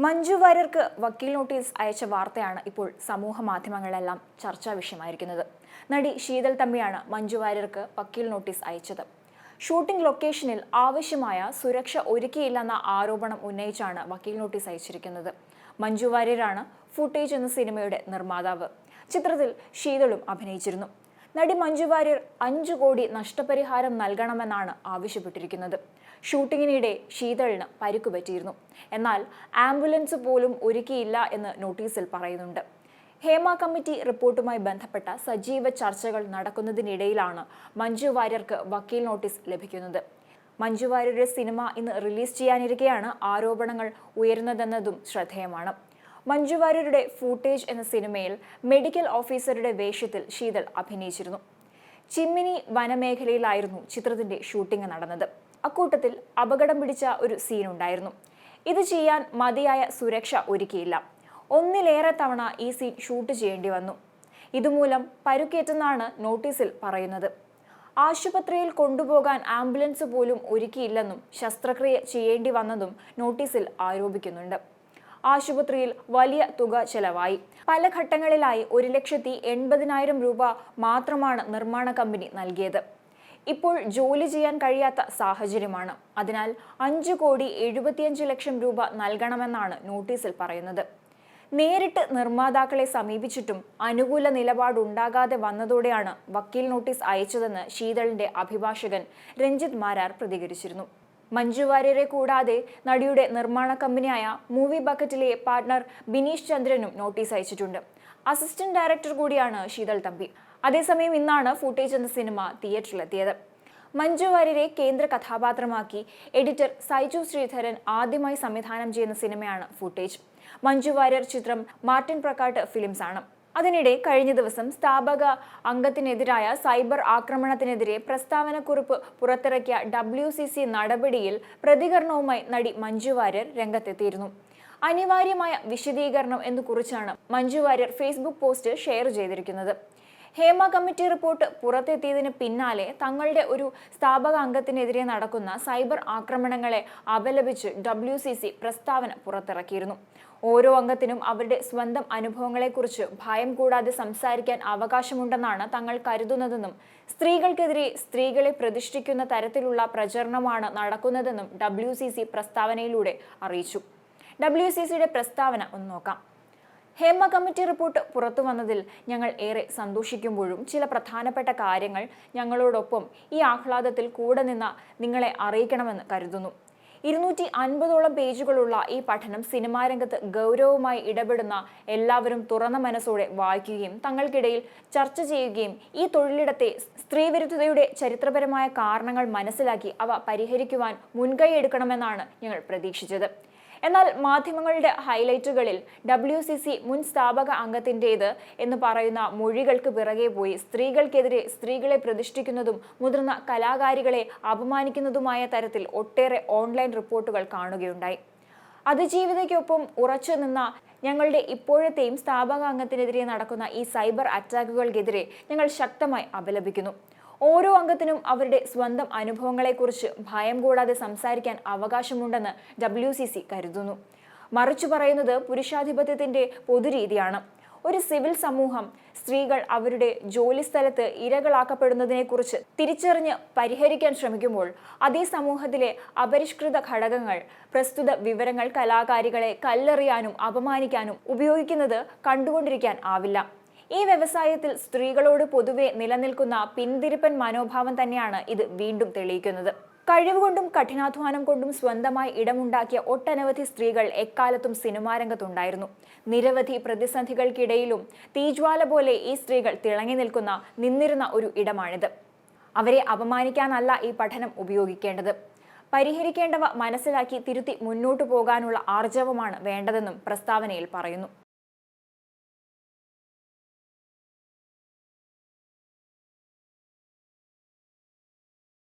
മഞ്ജു വാര്യർക്ക് വക്കീൽ നോട്ടീസ് അയച്ച വാർത്തയാണ് ഇപ്പോൾ സമൂഹ മാധ്യമങ്ങളിലെല്ലാം ചർച്ചാ വിഷയമായിരിക്കുന്നത്. നടി ശീതൾ തമ്പിയാണ് മഞ്ജു വാര്യർക്ക് വക്കീൽ നോട്ടീസ് അയച്ചത്. ഷൂട്ടിംഗ് ലൊക്കേഷനിൽ ആവശ്യമായ സുരക്ഷ ഒരുക്കിയില്ലെന്ന ആരോപണം ഉന്നയിച്ചാണ് വക്കീൽ നോട്ടീസ് അയച്ചിരിക്കുന്നത്. മഞ്ജു വാര്യരാണ് ഫുട്ടേജ് എന്ന സിനിമയുടെ നിർമ്മാതാവ്. ചിത്രത്തിൽ ശീതളും അഭിനയിച്ചിരുന്നു. നടി മഞ്ജു വാര്യർ 5 കോടി നഷ്ടപരിഹാരം നൽകണമെന്നാണ് ആവശ്യപ്പെട്ടിരിക്കുന്നത്. ഷൂട്ടിങ്ങിനിടെ ശീതളിന് പരിക്കുപറ്റിയിരുന്നു. എന്നാൽ ആംബുലൻസ് പോലും ഒരുക്കിയില്ല എന്ന് നോട്ടീസിൽ പറയുന്നുണ്ട്. ഹേമ കമ്മിറ്റി റിപ്പോർട്ടുമായി ബന്ധപ്പെട്ട സജീവ ചർച്ചകൾ നടക്കുന്നതിനിടയിലാണ് മഞ്ജു വാര്യർക്ക് വക്കീൽ നോട്ടീസ് ലഭിക്കുന്നത്. മഞ്ജു വാര്യരുടെ സിനിമ ഇന്ന് റിലീസ് ചെയ്യാനിരിക്കെയാണ് ആരോപണങ്ങൾ ഉയരുന്നതെന്നതും ശ്രദ്ധേയമാണ്. മഞ്ജു വാര്യരുടെ ഫൂട്ടേജ് എന്ന സിനിമയിൽ മെഡിക്കൽ ഓഫീസറുടെ വേഷത്തിൽ ശീതൾ അഭിനയിച്ചിരുന്നു. ചിമ്മിനി വനമേഖലയിലായിരുന്നു ചിത്രത്തിന്റെ ഷൂട്ടിംഗ് നടന്നത്. അക്കൂട്ടത്തിൽ അപകടം പിടിച്ച ഒരു സീനുണ്ടായിരുന്നു. ഇത് ചെയ്യാൻ മതിയായ സുരക്ഷ ഒരുക്കിയില്ല. ഒന്നിലേറെ തവണ ഈ സീൻ ഷൂട്ട് ചെയ്യേണ്ടി വന്നു. ഇതുമൂലം പരുക്കേറ്റെന്നാണ് നോട്ടീസിൽ പറയുന്നത്. ആശുപത്രിയിൽ കൊണ്ടുപോകാൻ ആംബുലൻസ് പോലും ഒരുക്കിയില്ലെന്നും ശസ്ത്രക്രിയ ചെയ്യേണ്ടി വന്നതും നോട്ടീസിൽ ആരോപിക്കുന്നുണ്ട്. ആശുപത്രിയിൽ വലിയ തുക ചെലവായി. പല ഘട്ടങ്ങളിലായി 1,80,000 രൂപ മാത്രമാണ് നിർമ്മാണ കമ്പനി നൽകിയത്. ഇപ്പോൾ ജോലി ചെയ്യാൻ കഴിയാത്ത സാഹചര്യമാണ്. അതിനാൽ 5,75,00,000 രൂപ നൽകണമെന്നാണ് നോട്ടീസിൽ പറയുന്നത്. നേരിട്ട് നിർമ്മാതാക്കളെ സമീപിച്ചിട്ടും അനുകൂല നിലപാടുണ്ടാകാതെ വന്നതോടെയാണ് വക്കീൽ നോട്ടീസ് അയച്ചതെന്ന് ശീതളിന്റെ അഭിഭാഷകൻ രഞ്ജിത്ത് മാരാർ പ്രതികരിച്ചിരുന്നു. മഞ്ജു വാര്യരെ കൂടാതെ നടിയുടെ നിർമ്മാണ കമ്പനിയായ മൂവി ബക്കറ്റിലെ പാർട്ണർ ബിനീഷ് ചന്ദ്രനും നോട്ടീസ് അയച്ചിട്ടുണ്ട്. അസിസ്റ്റന്റ് ഡയറക്ടർ കൂടിയാണ് ശീതൾ തമ്പി. അതേസമയം ഇന്നാണ് ഫുട്ടേജ് എന്ന സിനിമ തിയേറ്ററിലെത്തിയത്. മഞ്ജു വാര്യരെ കേന്ദ്ര കഥാപാത്രമാക്കി എഡിറ്റർ സൈജു ശ്രീധരൻ ആദ്യമായി സംവിധാനം ചെയ്യുന്ന സിനിമയാണ് ഫുട്ടേജ്. മഞ്ജു വാര്യർ ചിത്രം മാർട്ടിൻ പ്രക്കാട്ട് ഫിലിംസ് ആണ്. അതിനിടെ കഴിഞ്ഞ ദിവസം സ്ഥാപക അംഗത്തിനെതിരായ സൈബർ ആക്രമണത്തിനെതിരെ പ്രസ്താവനക്കുറിപ്പ് പുറത്തിറക്കിയ WCC നടപടിയിൽ പ്രതികരണവുമായി നടി മഞ്ജു വാര്യർ രംഗത്തെത്തിയിരുന്നു. അനിവാര്യമായ വിശദീകരണം എന്ന് കുറിച്ചാണ് Manju Warrier Facebook post share ചെയ്തിരിക്കുന്നത്. ഹേമ കമ്മിറ്റി റിപ്പോർട്ട് പുറത്തെത്തിയതിന് പിന്നാലെ തങ്ങളുടെ ഒരു സ്ഥാപക അംഗത്തിനെതിരെ നടക്കുന്ന സൈബർ ആക്രമണങ്ങളെ അപലപിച്ച് WCC പ്രസ്താവന പുറത്തിറക്കിയിരുന്നു. ഓരോ അംഗത്തിനും അവരുടെ സ്വന്തം അനുഭവങ്ങളെക്കുറിച്ച് ഭയം കൂടാതെ സംസാരിക്കാൻ അവകാശമുണ്ടെന്നാണ് തങ്ങൾ കരുതുന്നതെന്നും സ്ത്രീകൾക്കെതിരെ സ്ത്രീകളെ പ്രതിഷ്ഠിക്കുന്ന തരത്തിലുള്ള പ്രചരണമാണ് നടക്കുന്നതെന്നും WCC പ്രസ്താവനയിലൂടെ അറിയിച്ചു. WCCയുടെ പ്രസ്താവന ഒന്ന് നോക്കാം. ഹേമ കമ്മിറ്റി റിപ്പോർട്ട് പുറത്തു വന്നതിൽ ഞങ്ങൾ ഏറെ സന്തോഷിക്കുമ്പോഴും ചില പ്രധാനപ്പെട്ട കാര്യങ്ങൾ ഞങ്ങളോടൊപ്പം ഈ ആഹ്ലാദത്തിൽ കൂടെ നിന്ന നിങ്ങളെ അറിയിക്കണമെന്ന് കരുതുന്നു. 250ഓളം പേജുകളുള്ള ഈ പഠനം സിനിമാ രംഗത്ത് ഗൗരവമായി ഇടപെടുന്ന എല്ലാവരും തുറന്ന മനസ്സോടെ വായിക്കുകയും തങ്ങൾക്കിടയിൽ ചർച്ച ചെയ്യുകയും ഈ തൊഴിലിടത്തെ സ്ത്രീവിരുദ്ധതയുടെ ചരിത്രപരമായ കാരണങ്ങൾ മനസ്സിലാക്കി അവ പരിഹരിക്കുവാൻ മുൻകൈ എടുക്കണമെന്നാണ് ഞങ്ങൾ പ്രതീക്ഷിച്ചത്. എന്നാൽ മാധ്യമങ്ങളുടെ ഹൈലൈറ്റുകളിൽ WCC മുൻ സ്ഥാപക അംഗത്തിൻ്റേത് എന്ന് പറയുന്ന മൊഴികൾക്ക് പിറകെ പോയി സ്ത്രീകൾക്കെതിരെ സ്ത്രീകളെ പ്രതിഷ്ഠിക്കുന്നതും മുതിർന്ന കലാകാരികളെ അപമാനിക്കുന്നതുമായ തരത്തിൽ ഒട്ടേറെ ഓൺലൈൻ റിപ്പോർട്ടുകൾ കാണുകയുണ്ടായി. അതിജീവിതയ്ക്കൊപ്പം ഉറച്ചു നിന്ന ഞങ്ങളുടെ ഇപ്പോഴത്തെയും സ്ഥാപക അംഗത്തിനെതിരെ നടക്കുന്ന ഈ സൈബർ അറ്റാക്കുകൾക്കെതിരെ ഞങ്ങൾ ശക്തമായി അപലപിക്കുന്നു. ഓരോ അംഗത്തിനും അവരുടെ സ്വന്തം അനുഭവങ്ങളെക്കുറിച്ച് ഭയം കൂടാതെ സംസാരിക്കാൻ അവകാശമുണ്ടെന്ന് WCC കരുതുന്നു. മറിച്ചു പറയുന്നത് പുരുഷാധിപത്യത്തിന്റെ പൊതുരീതിയാണ്. ഒരു സിവിൽ സമൂഹം സ്ത്രീകൾ അവരുടെ ജോലിസ്ഥലത്ത് ഇരകളാക്കപ്പെടുന്നതിനെക്കുറിച്ച് തിരിച്ചറിഞ്ഞ് പരിഹരിക്കാൻ ശ്രമിക്കുമ്പോൾ അതേ സമൂഹത്തിലെ അപരിഷ്കൃത ഘടകങ്ങൾ പ്രസ്തുത വിവരങ്ങൾ കലാകാരികളെ കല്ലെറിയാനും അപമാനിക്കാനും ഉപയോഗിക്കുന്നത് കണ്ടുകൊണ്ടിരിക്കാൻ ആവില്ല. ഈ വ്യവസായത്തിൽ സ്ത്രീകളോട് പൊതുവെ നിലനിൽക്കുന്ന പിന്തിരിപ്പൻ മനോഭാവം തന്നെയാണ് ഇത് വീണ്ടും തെളിയിക്കുന്നത്. കഴിവുകൊണ്ടും കഠിനാധ്വാനം കൊണ്ടും സ്വന്തമായി ഇടമുണ്ടാക്കിയ ഒട്ടനവധി സ്ത്രീകൾ എക്കാലത്തും സിനിമാ രംഗത്തുണ്ടായിരുന്നു. നിരവധി പ്രതിസന്ധികൾക്കിടയിലും തീജ്വാല പോലെ ഈ സ്ത്രീകൾ തിളങ്ങി നിന്നിരുന്ന ഒരു ഇടമാണിത്. അവരെ അപമാനിക്കാനല്ല ഈ പഠനം ഉപയോഗിക്കേണ്ടത്. പരിഹരിക്കേണ്ടവ മനസ്സിലാക്കി തിരുത്തി മുന്നോട്ടു പോകാനുള്ള ആർജവമാണ് വേണ്ടതെന്നും പ്രസ്താവനയിൽ പറയുന്നു.